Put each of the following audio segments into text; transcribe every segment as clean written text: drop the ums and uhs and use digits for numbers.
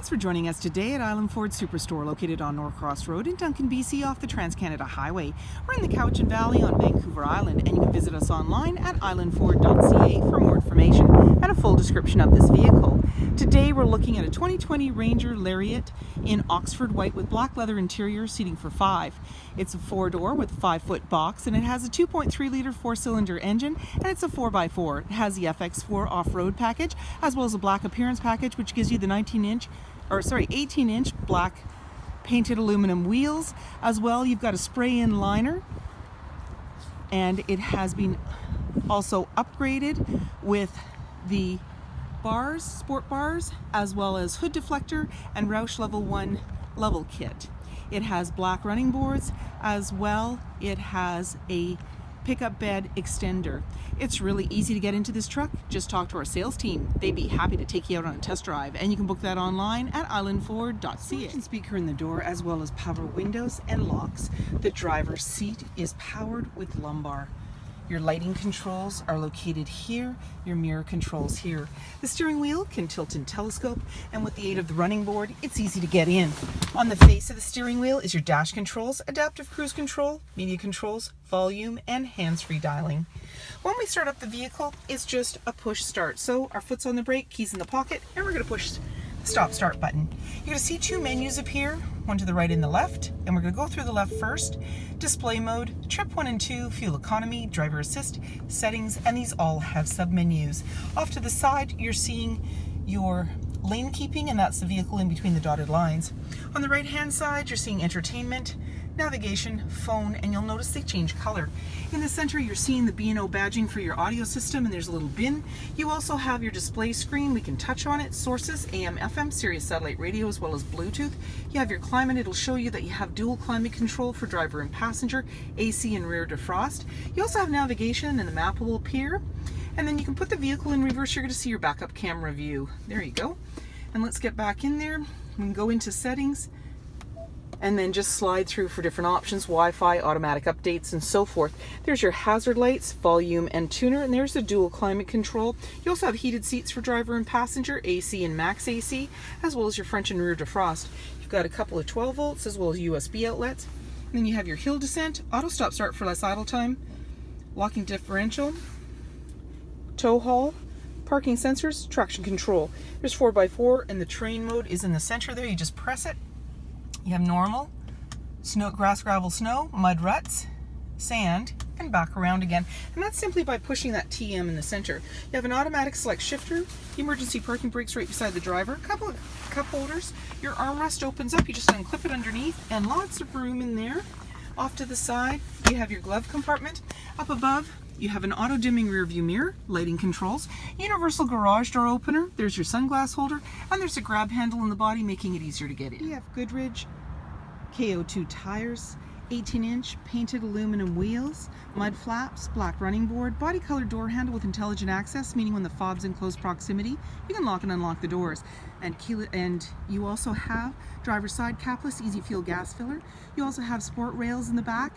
Thanks for joining us today at Island Ford Superstore, located on Norcross Road in Duncan, BC, off the Trans-Canada Highway. We're in the Cowichan Valley on Vancouver Island, and you can visit us online at islandford.ca for more information and a full description of this vehicle. Today we're looking at a 2020 Ranger LARIAT in Oxford white with black leather interior, seating for 5. It's a 4-door with a 5-foot box, and it has a 2.3-liter 4-cylinder engine, and it's a 4x4. It has the FX4 off-road package, as well as a black appearance package, which gives you the 18-inch black painted aluminum wheels. As well, you've got a spray-in liner, and it has been also upgraded with the bars, sport bars, as well as hood deflector and ROUSH level 1 level kit. It has black running boards, as well it has a pickup bed extender. It's really easy to get into this truck. Just talk to our sales team. They'd be happy to take you out on a test drive, and you can book that online at islandford.ca. Speaker in the door, as well as power windows and locks. The driver's seat is powered with lumbar. Your lighting controls are located here, your mirror controls here. The steering wheel can tilt and telescope, and with the aid of the running board, it's easy to get in. On the face of the steering wheel is your dash controls, adaptive cruise control, media controls, volume, and hands-free dialing. When we start up the vehicle, it's just a push start. So our foot's on the brake, keys in the pocket, and we're gonna push the stop start button. You're gonna see 2 menus appear, one to the right and the left, and we're gonna go through the left first. Display mode, trip 1 and 2, fuel economy, driver assist, settings, and these all have sub-menus. Off to the side, you're seeing your lane keeping, and that's the vehicle in between the dotted lines. On the right hand side, you're seeing entertainment, navigation, phone, and you'll notice they change color. In the center, you're seeing the B&O badging for your audio system, and there's a little bin. You also have your display screen. We can touch on it, sources, AM, FM, Sirius satellite radio, as well as Bluetooth. You have your climate. It'll show you that you have dual climate control for driver and passenger, AC and rear defrost. You also have navigation, and the map will appear. And then you can put the vehicle in reverse. You're going to see your backup camera view. There you go. And let's get back in there. We can go into settings, and then just slide through for different options, Wi-Fi, automatic updates, and so forth. There's your hazard lights, volume, and tuner, and there's the dual climate control. You also have heated seats for driver and passenger, AC and max AC, as well as your front and rear defrost. You've got a couple of 12 volts, as well as USB outlets. And then you have your hill descent, auto stop start for less idle time, locking differential, tow haul, parking sensors, traction control. There's 4x4, and the terrain mode is in the center there. You just press it. You have normal, snow, grass, gravel, snow, mud ruts, sand, and back around again. And that's simply by pushing that TM in the center. You have an automatic select shifter, emergency parking brakes right beside the driver, a couple of cup holders. Your armrest opens up, you just unclip it underneath, and lots of room in there. Off to the side, you have your glove compartment. Up above, you have an auto-dimming rear view mirror, lighting controls, universal garage door opener, there's your sunglass holder, and there's a grab handle in the body, making it easier to get in. You have Goodrich KO2 tires, 18-inch painted aluminum wheels, mud flaps, black running board, body colored door handle with intelligent access, meaning when the fob's in close proximity, you can lock and unlock the doors. And you also have driver's side capless easy fuel gas filler. You also have sport rails in the back,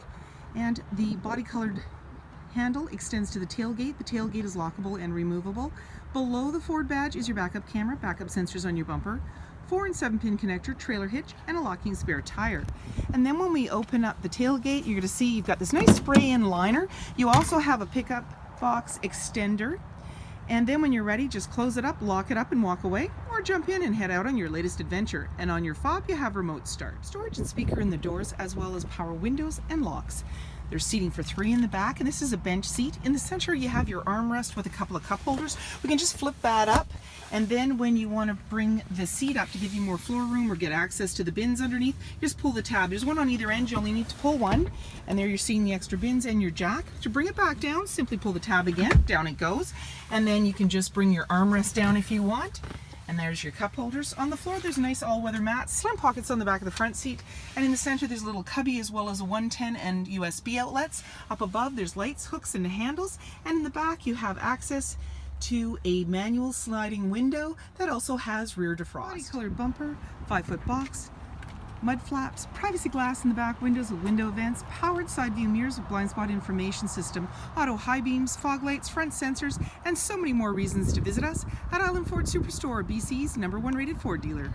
and the body colored handle extends to the tailgate. The tailgate is lockable and removable. Below the Ford badge is your backup camera, backup sensors on your bumper, 4 and 7-pin connector, trailer hitch, and a locking spare tire. And then when we open up the tailgate, you're going to see you've got this nice spray-in liner. You also have a pickup box extender. And then when you're ready, just close it up, lock it up, and walk away, or jump in and head out on your latest adventure. And on your fob, you have remote start. Storage and speaker in the doors, as well as power windows and locks. There's seating for 3 in the back, and this is a bench seat. In the center, you have your armrest with a couple of cup holders. We can just flip that up, and then when you want to bring the seat up to give you more floor room or get access to the bins underneath, just pull the tab. There's one on either end. You only need to pull one, and there you're seeing the extra bins and your jack. To bring it back down, simply pull the tab again. Down it goes, and then you can just bring your armrest down if you want. And there's your cup holders. On the floor, there's a nice all-weather mat, slim pockets on the back of the front seat, and in the center there's a little cubby, as well as a 110 and USB outlets. Up above, there's lights, hooks, and handles, and in the back you have access to a manual sliding window that also has rear defrost. Body-colored bumper, 5-foot box, mud flaps, privacy glass in the back windows with window vents, powered side view mirrors with blind spot information system, auto high beams, fog lights, front sensors, and so many more reasons to visit us at Island Ford Superstore, BC's #1 rated Ford dealer.